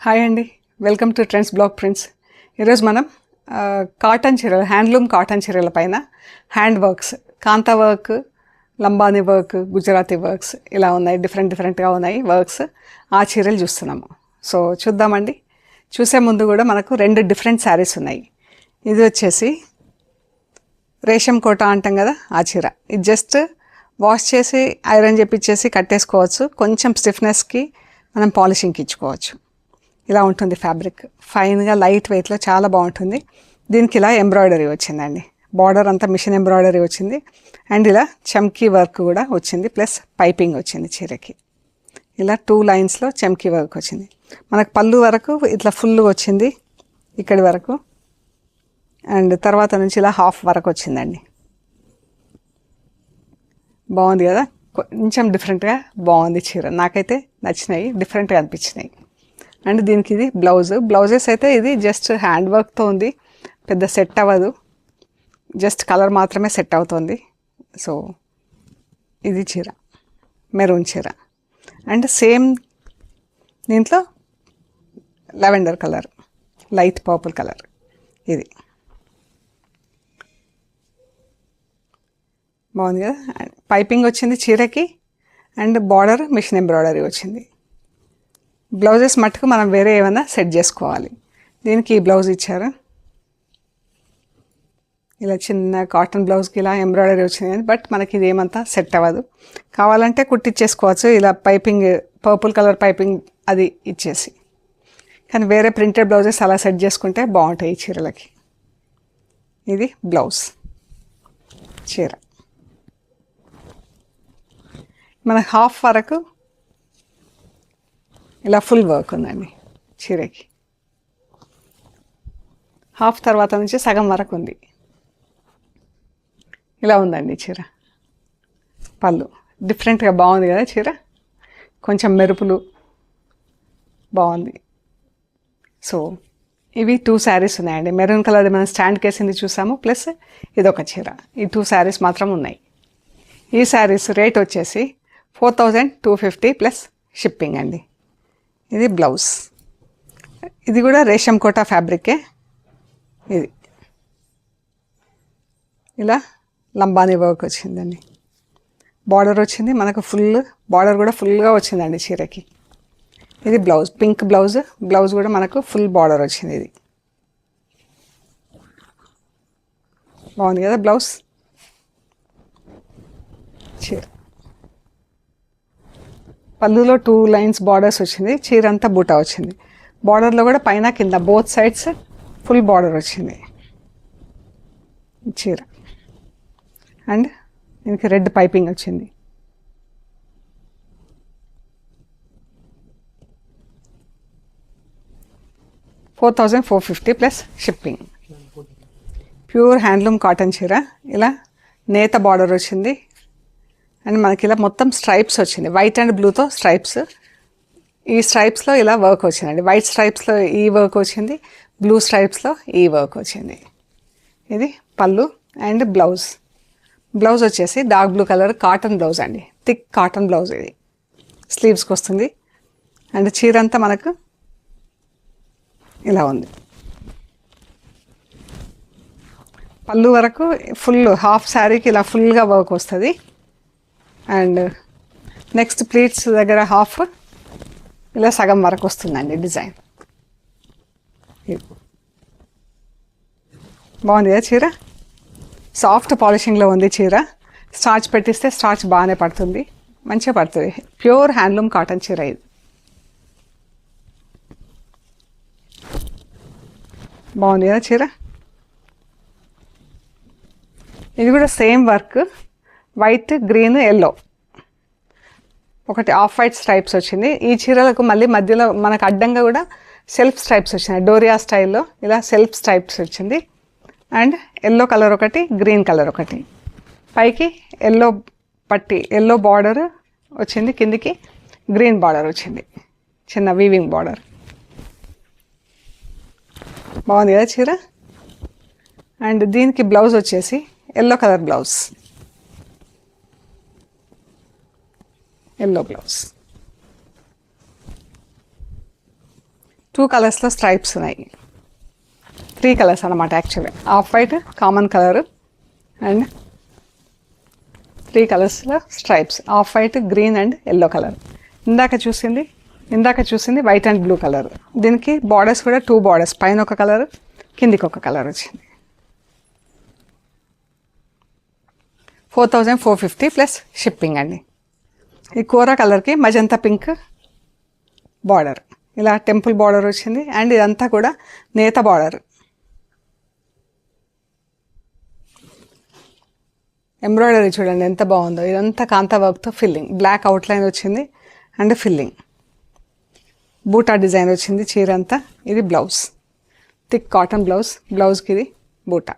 Hi అండి, welcome to trends blog prints. ఈరోజు మనం కాటన్ చీరలు, హ్యాండ్లూమ్ కాటన్ చీరల పైన హ్యాండ్ వర్క్స్, కాంతా work, Lambani work, Gujarati works ఇలా ఉన్నాయి. డిఫరెంట్గా ఉన్నాయి వర్క్స్. ఆ చీరలు చూస్తున్నాము. సో చూద్దామండి. చూసే ముందు కూడా మనకు రెండు డిఫరెంట్ శారీస్ ఉన్నాయి. ఇది వచ్చేసి రేషం కోట అంటాం కదా, ఆ చీర. ఇది జస్ట్ వాష్ చేసి ఐరన్ చేపించేసి కట్టేసుకోవచ్చు. కొంచెం స్టిఫ్నెస్కి మనం పాలిషింగ్కి ఇచ్చుకోవచ్చు. ఇలా ఉంటుంది ఫ్యాబ్రిక్. ఫైన్గా లైట్ వెయిట్లో చాలా బాగుంటుంది. దీనికి ఇలా ఎంబ్రాయిడరీ వచ్చిందండి. బార్డర్ అంతా మిషన్ ఎంబ్రాయిడరీ వచ్చింది. అండ్ ఇలా చమ్కీ వర్క్ కూడా వచ్చింది, ప్లస్ పైపింగ్ వచ్చింది చీరకి. ఇలా 2 లైన్స్లో చమ్కీ వర్క్ వచ్చింది. మనకు పళ్ళు వరకు ఇట్లా ఫుల్ వచ్చింది ఇక్కడి వరకు. అండ్ తర్వాత నుంచి ఇలా హాఫ్ వరకు వచ్చిందండి. బాగుంది కదా, కొంచెం డిఫరెంట్గా బాగుంది చీర. నాకైతే నచ్చినాయి, డిఫరెంట్గా అనిపించినాయి. అండ్ దీనికి ఇది బ్లౌజెస్ అయితే ఇది జస్ట్ హ్యాండ్ వర్క్తో ఉంది, పెద్ద సెట్ అవ్వదు, జస్ట్ కలర్ మాత్రమే సెట్ అవుతుంది. సో ఇది చీర, మెరూన్ చీర. అండ్ సేమ్ దీంట్లో lavender colour, light purple colour. ఇది బాగుంది కదా. పైపింగ్ వచ్చింది చీరకి. అండ్ బార్డర్ మిషన్ ఎంబ్రాయిడరీ వచ్చింది. బ్లౌజెస్ మట్టుకు మనం వేరే ఏమైనా సెట్ చేసుకోవాలి. దీనికి ఈ బ్లౌజ్ ఇచ్చారు. ఇలా చిన్న కాటన్ బ్లౌజ్కి ఇలా ఎంబ్రాయిడరీ వచ్చింది, బట్ మనకి ఇది ఏమంతా సెట్ అవ్వదు. కావాలంటే కుట్టించేసుకోవచ్చు ఇలా పైపింగ్, పర్పుల్ కలర్ పైపింగ్ అది ఇచ్చేసి. కానీ వేరే ప్రింటెడ్ బ్లౌజెస్ అలా సెట్ చేసుకుంటే బాగుంటాయి ఈ చీరలకి. ఇది బ్లౌజ్ చీర. మన హాఫ్ వరకు ఇలా ఫుల్ వర్క్ ఉందండి చీరకి. హాఫ్ తర్వాత నుంచి సగం వరకు ఉంది. ఇలా ఉందండి చీర. పళ్ళు డిఫరెంట్గా బాగుంది కదా చీర, కొంచెం మెరుపులు బాగుంది. సో ఇవి 2 శారీస్ ఉన్నాయండి. మెరూన్ కలర్ మనం స్టాండ్ కేసింది చూసాము, ప్లస్ ఇదొక చీర. ఈ 2 శారీస్ మాత్రం ఉన్నాయి. ఈ శారీస్ రేట్ వచ్చేసి 4250 ప్లస్ షిప్పింగ్ అండి. ఇది బ్లౌజ్. ఇది కూడా రేషం కోటా ఫ్యాబ్రికే. ఇది ఇలా లంబానీ వర్క్ వచ్చిందండి. బార్డర్ వచ్చింది మనకు, ఫుల్ బార్డర్ కూడా ఫుల్గా వచ్చిందండి చీరకి. ఇది బ్లౌజ్, పింక్ బ్లౌజ్. బ్లౌజ్ కూడా మనకు ఫుల్ బార్డర్ వచ్చింది. ఇది బాగుంది కదా బ్లౌజ్ చీర. పళ్ళులో 2 లైన్స్ బార్డర్స్ వచ్చింది. చీర అంతా బూటా వచ్చింది. బార్డర్లో కూడా పైన కింద బోత్ సైడ్స్ ఫుల్ బార్డర్ వచ్చింది చీర. అండ్ దీనికి రెడ్ పైపింగ్ వచ్చింది. $4450 plus shipping. Pure handloom cotton చీర. ఇలా నేత బార్డర్ వచ్చింది. అండ్ మనకి ఇలా మొత్తం స్ట్రైప్స్ వచ్చింది, వైట్ అండ్ బ్లూతో స్ట్రైప్స్. ఈ స్ట్రైప్స్లో ఇలా వర్క్ వచ్చిందండి. వైట్ స్ట్రైప్స్లో ఈ వర్క్ వచ్చింది, బ్లూ స్ట్రైప్స్లో ఈ వర్క్ వచ్చింది. ఇది పళ్ళు. అండ్ బ్లౌజ్ వచ్చేసి dark blue colour cotton blouse అండి, థిక్ కాటన్ బ్లౌజ్. ఇది స్లీవ్స్కి వస్తుంది. అండ్ చీర అంతా మనకు ఇలా ఉంది. పళ్ళు వరకు ఫుల్, హాఫ్ శారీకి ఇలా ఫుల్గా వర్క్ వస్తుంది. అండ్ నెక్స్ట్ ప్లీట్స్ దగ్గర హాఫ్ ఇలా సగం వరకు వస్తుందండి డిజైన్. బాగుంది కదా చీర. సాఫ్ట్ పాలిషింగ్లో ఉంది చీర. స్టార్చ్ పెట్టిస్తే స్టార్చ్ బాగానే పడుతుంది, మంచిగా పడుతుంది. ప్యూర్ హ్యాండ్లూమ్ కాటన్ చీర ఇది. బాగుంది కదా చీర. ఇది కూడా same work, white, green, yellow. ఒకటి ఆఫ్ వైట్ స్ట్రైప్స్ వచ్చింది. ఈ చీరలకు మళ్ళీ మధ్యలో మనకు అడ్డంగా కూడా సెల్ఫ్ స్ట్రైప్స్ వచ్చినాయి. డోరియా స్టైల్లో ఇలా సెల్ఫ్ స్ట్రైప్స్ వచ్చింది. అండ్ ఎల్లో కలర్ ఒకటి, గ్రీన్ కలర్ ఒకటి. పైకి ఎల్లో పట్టి, ఎల్లో బార్డర్ వచ్చింది. కిందికి గ్రీన్ బార్డర్ వచ్చింది, చిన్న వీవింగ్ బార్డర్. బాగుంది కదా చీర. అండ్ దీనికి బ్లౌజ్ వచ్చేసి yellow colour blouse, yellow blouse. 2 కలర్స్లో స్ట్రైప్స్ ఉన్నాయి. 3 కలర్స్ అన్నమాట actually. Off white common colour and 3 కలర్స్లో stripes, off white, green and yellow colour. ఇందాక చూసింది వైట్ అండ్ బ్లూ కలర్. దీనికి బార్డర్స్ కూడా 2 బార్డర్స్, పైన ఒక కలర్ కిందికి ఒక కలర్ వచ్చింది. 4450 ప్లస్ షిప్పింగ్ అండి. ఈ కోరా కలర్కి మజంతా పింక్ బార్డర్, ఇలా టెంపుల్ బార్డర్ వచ్చింది. అండ్ ఇదంతా కూడా నేత బార్డర్, ఎంబ్రాయిడరీ చూడండి ఎంత బాగుందో. ఇదంతా కాంతా వర్క్తో ఫిల్లింగ్, బ్లాక్ అవుట్లైన్ వచ్చింది అండ్ ఫిల్లింగ్, బూటా డిజైన్ వచ్చింది చీర అంతా. ఇది బ్లౌజ్, థిక్ కాటన్ బ్లౌజ్, బ్లౌజ్కి ఇది బూటా.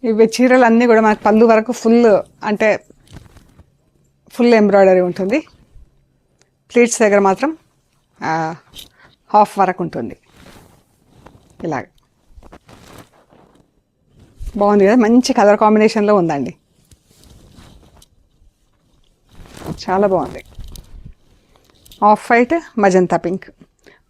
ఇవి చీరలు అన్నీ కూడా మనకు పళ్ళు వరకు ఫుల్ ఎంబ్రాయిడరీ ఉంటుంది. ప్లీట్స్ దగ్గర మాత్రం హాఫ్ వరకు ఉంటుంది. ఇలాగ బాగుంది కదా, మంచి కలర్ కాంబినేషన్లో ఉందండి, చాలా బాగుంది. Off white magenta pink,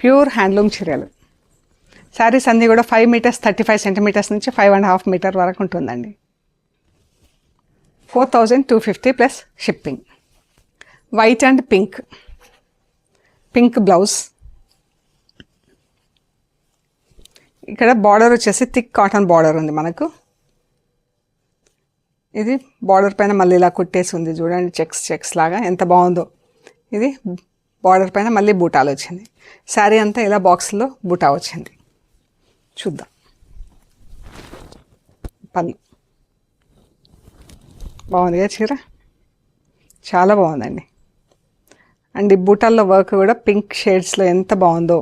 pure handloom చీరలు. శారీస్ అన్నీ కూడా 5 మీటర్స్ 35 సెంటీమీటర్స్ నుంచి 5.5 మీటర్ వరకు ఉంటుందండి. 4250 plus shipping. White and pink blouse. ఇక్కడ బార్డర్ వచ్చేసి థిక్ కాటన్ బార్డర్ ఉంది మనకు. ఇది బార్డర్ పైన మళ్ళీ ఇలా కుట్టేసి ఉంది చూడండి, చెక్స్ లాగా ఎంత బాగుందో. ఇది బార్డర్ పైన మళ్ళీ బూటాలు వచ్చింది. శారీ అంతా ఇలా బాక్స్లో బూటా వచ్చింది. చూద్దాం పళ్ళు. బాగుంది కదా చీర, చాలా బాగుందండి. అండ్ ఈ బూటాల్లో వర్క్ కూడా పింక్ షేడ్స్లో ఎంత బాగుందో.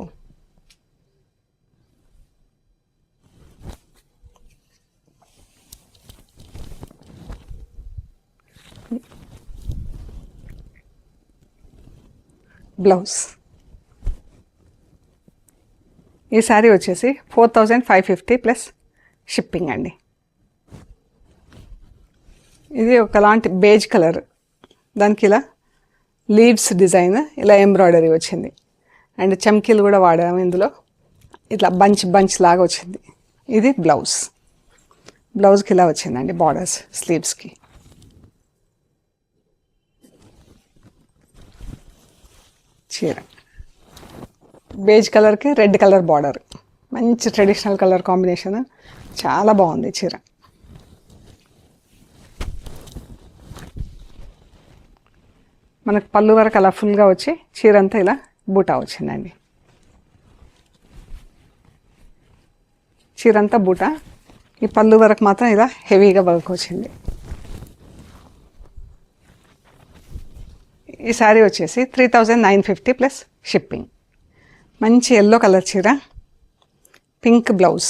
బ్లౌజ్. ఈ శారీ వచ్చేసి 4550 ప్లస్ షిప్పింగ్ అండి. ఇది ఒకలాంటి బేజ్ కలర్, దానికి ఇలా లీవ్స్ డిజైన్, ఇలా ఎంబ్రాయిడరీ వచ్చింది. అండ్ చమ్కీలు కూడా వాడాము ఇందులో, ఇట్లా బంచ్ లాగా వచ్చింది. ఇది బ్లౌజ్కి ఇలా వచ్చిందండి బార్డర్స్ స్లీవ్స్కి. చీర బేజ్ కలర్కి రెడ్ కలర్ బార్డర్, మంచి ట్రెడిషనల్ కలర్ కాంబినేషన్, చాలా బాగుంది చీర. మనకు పళ్ళు వరకు అలా ఫుల్గా వచ్చి చీర అంతా ఇలా బూటా వచ్చిందండి. చీర అంతా బూటా, ఈ పళ్ళు వరకు మాత్రం ఇలా హెవీగా వర్క్ వచ్చింది. ఈ శారీ వచ్చేసి 3950 ప్లస్ షిప్పింగ్. మంచి ఎల్లో కలర్ చీర, పింక్ బ్లౌజ్,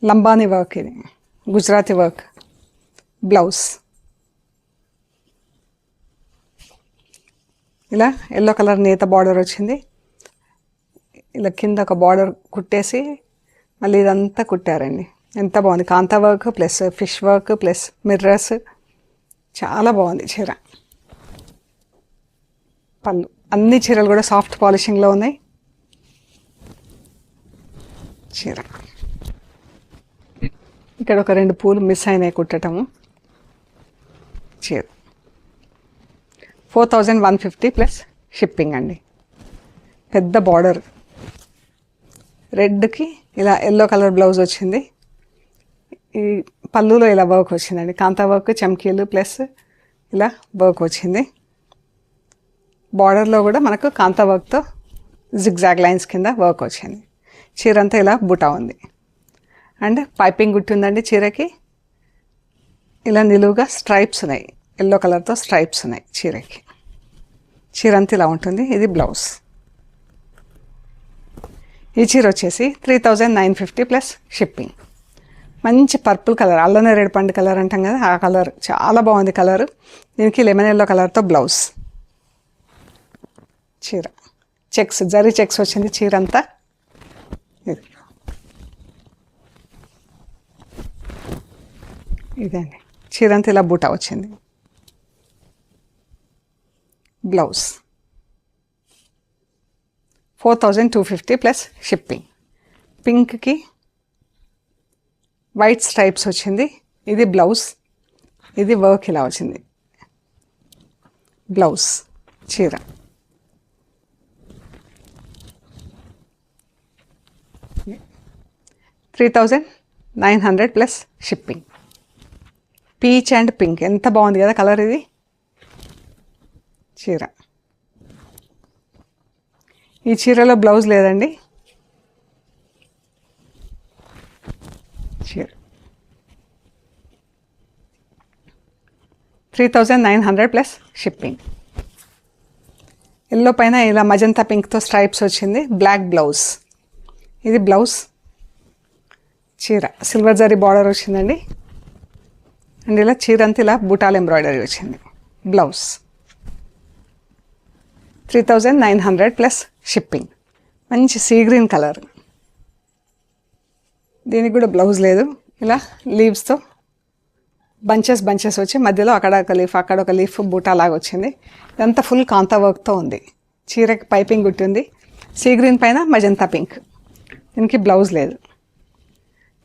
లంబానీ వర్క్, ఇది గుజరాతీ వర్క్ బ్లౌజ్. ఇలా ఎల్లో కలర్ నేత బార్డర్ వచ్చింది. ఇలా కింద ఒక బార్డర్ కుట్టేసి మళ్ళీ ఇదంతా కుట్టారండి, ఎంత బాగుంది. Kantha work plus fish work plus mirrors, చాలా బాగుంది చీర. పళ్ళు, అన్ని చీరలు కూడా సాఫ్ట్ పాలిషింగ్లో ఉన్నాయి. చీర ఇక్కడ ఒక 2 పూలు మిస్ అయినాయి కుట్టటము. చీర 4150 ప్లస్ షిప్పింగ్ అండి. పెద్ద బార్డర్, రెడ్కి ఇలా ఎల్లో కలర్ బ్లౌజ్ వచ్చింది. ఈ పళ్ళులో ఇలా వర్క్ వచ్చిందండి, కాంతా వర్క్, చమ్కీలు ప్లస్ ఇలా వర్క్ వచ్చింది. బార్డర్లో కూడా మనకు కాంతా వర్క్తో జిగ్జాగ్ లైన్స్ కింద వర్క్ వచ్చింది. చీర అంతా ఇలా బుటా ఉంది అండ్ పైపింగ్ గుట్టి ఉందండి చీరకి. ఇలా నిలువుగా స్ట్రైప్స్ ఉన్నాయి, ఎల్లో కలర్తో స్ట్రైప్స్ ఉన్నాయి చీరకి. చీర అంతా ఇలా ఉంటుంది. ఇది బ్లౌజ్. ఈ చీర వచ్చేసి 3950 ప్లస్ షిప్పింగ్. మంచి పర్పుల్ కలర్, అల్ల నేరేడు పండు కలర్ అంటాం కదా, ఆ కలర్ చాలా బాగుంది కలర్. దీనికి లెమన్ ఎల్లో కలర్తో బ్లౌజ్. చీర జరీ చెక్స్ వచ్చింది చీర అంతా. ఇదండి చీర అంతా ఇలా బూటా వచ్చింది. Blouse 4250 plus shipping. పింక్కి వైట్ స్ట్రైప్స్ వచ్చింది. ఇది బ్లౌజ్, ఇది వర్క్ ఇలా వచ్చింది. బ్లౌజ్ చీర 3900 plus shipping. Peach and pink ఎంత బాగుంది కదా కలర్. ఇది చీర. ఈ చీరలో బ్లౌజ్ లేదండి. చీర 3900 ప్లస్ షిప్పింగ్. ఎల్లో పైన ఇలా మజంతా పింక్తో స్ట్రైప్స్ వచ్చింది. Black blouse. ఇది బ్లౌజ్. చీర సిల్వర్ జరీ బార్డర్ వచ్చిందండి. అండ్ ఇలా చీర అంతా ఇలా బూటాల్ ఎంబ్రాయిడరీ వచ్చింది. Blouse 3900 plus shipping. మంచి సీ గ్రీన్ కలర్. దీనికి కూడా బ్లౌజ్ లేదు. ఇలా లీవ్స్తో బంచెస్ వచ్చి మధ్యలో అక్కడ ఒక లీఫ్ అక్కడ ఒక లీఫ్ బూటా లాగా వచ్చింది. ఇదంతా ఫుల్ కాంతా వర్క్తో ఉంది. చీరకి పైపింగ్ గుట్టింది. సీ గ్రీన్ పైన మజంతా పింక్. దీనికి బ్లౌజ్ లేదు.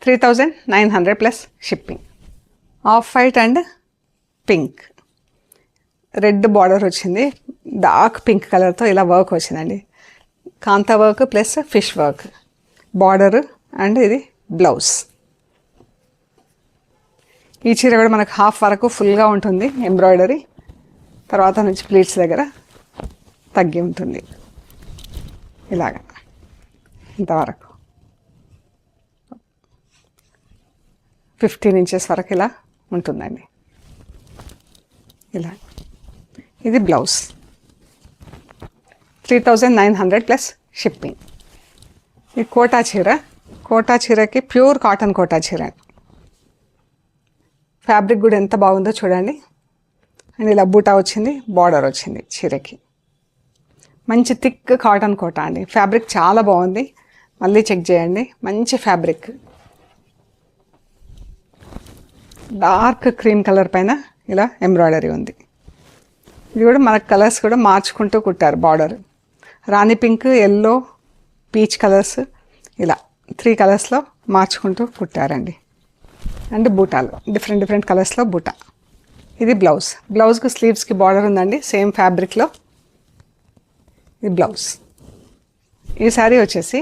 3900 plus shipping. Off white and pink, red border వచ్చింది. డార్క్ పింక్ కలర్తో ఇలా వర్క్ వచ్చిందండి. Kantha work plus fish work border and ఇది బ్లౌజ్. ఈ చీర కూడా మనకు హాఫ్ వరకు ఫుల్గా ఉంటుంది ఎంబ్రాయిడరీ. తర్వాత నుంచి ప్లీట్స్ దగ్గర తగ్గి ఉంటుంది ఇలాగా ఇంతవరకు 15 ఇంచెస్ వరకు ఇలా ఉంటుందండి. ఇలా ఇది బ్లౌజ్. 3900 plus shipping. ఈ కోటా చీర. కోటా చీరకి ప్యూర్ కాటన్ కోటా చీర. ఫ్యాబ్రిక్ కూడా ఎంత బాగుందో చూడండి. అండ్ ఇలా బూటా వచ్చింది, బార్డర్ వచ్చింది చీరకి. మంచి థిక్ కాటన్ కోటా అండి. ఫ్యాబ్రిక్ చాలా బాగుంది. మళ్ళీ చెక్ చేయండి. మంచి ఫ్యాబ్రిక్. డార్క్ క్రీమ్ కలర్ పైన ఇలా ఎంబ్రాయిడరీ ఉంది. ఇది కూడా మనకు కలర్స్ కూడా మార్చుకుంటూ కుట్టారు. బార్డర్ రాణి పింక్, ఎల్లో, పీచ్ కలర్స్ ఇలా 3 కలర్స్లో మార్చుకుంటూ కుట్టారండి. అండ్ బూటాలు డిఫరెంట్ కలర్స్లో బూటా. ఇది బ్లౌజ్. బ్లౌజ్కి స్లీవ్స్కి బార్డర్ ఉందండి సేమ్ ఫ్యాబ్రిక్లో. ఇది బ్లౌజ్. ఈ శారీ వచ్చేసి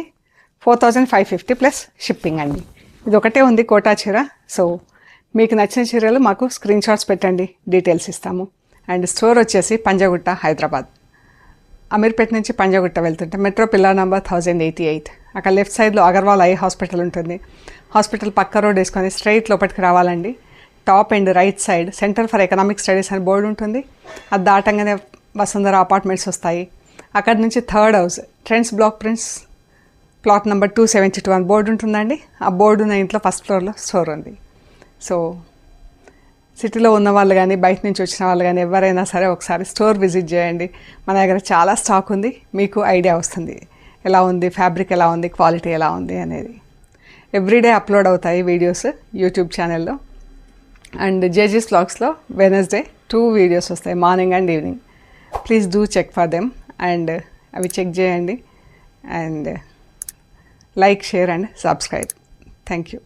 4550 ప్లస్ షిప్పింగ్ అండి. ఇది ఒకటే ఉంది కోటా చీర. సో మీకు నచ్చిన చీరలు మాకు స్క్రీన్ షాట్స్ పెట్టండి, డీటెయిల్స్ ఇస్తాము. అండ్ స్టోర్ వచ్చేసి పంజాగుట్ట, హైదరాబాద్. అమీర్పేట నుంచి పంజాగుట్ట వెళ్తుంటే మెట్రో పిల్లర్ నెంబర్ 1088. అక్కడ లెఫ్ట్ సైడ్లో అగర్వాల్ ఐ హాస్పిటల్ ఉంటుంది. హాస్పిటల్ పక్క రోడ్ వేసుకొని స్ట్రైట్ లోపలికి రావాలండి. Top and right side centre for economic studies అని బోర్డు ఉంటుంది. అది దాటంగానే వసుంధర అపార్ట్మెంట్స్ వస్తాయి. అక్కడ నుంచి third house trends block prints plot number 272 అని బోర్డు ఉంటుందండి. ఆ బోర్డు ఉన్న ఇంట్లో ఫస్ట్ ఫ్లోర్లో స్టోర్ ఉంది. సో సిటీలో ఉన్న వాళ్ళు కానీ బయట నుంచి వచ్చిన వాళ్ళు కానీ ఎవరైనా సరే ఒకసారి స్టోర్ విజిట్ చేయండి. మన దగ్గర చాలా స్టాక్ ఉంది. మీకు ఐడియా వస్తుంది ఎలా ఉంది, ఫ్యాబ్రిక్ ఎలా ఉంది, క్వాలిటీ ఎలా ఉంది అనేది. ఎవ్రీడే అప్లోడ్ అవుతాయి వీడియోస్ యూట్యూబ్ ఛానల్లో. అండ్ జేజీస్ వ్లాగ్స్లో వెనస్డే 2 వీడియోస్ వస్తాయి, morning and evening. Please do check for them. And అవి చెక్ చేయండి. And like, share and subscribe. Thank you.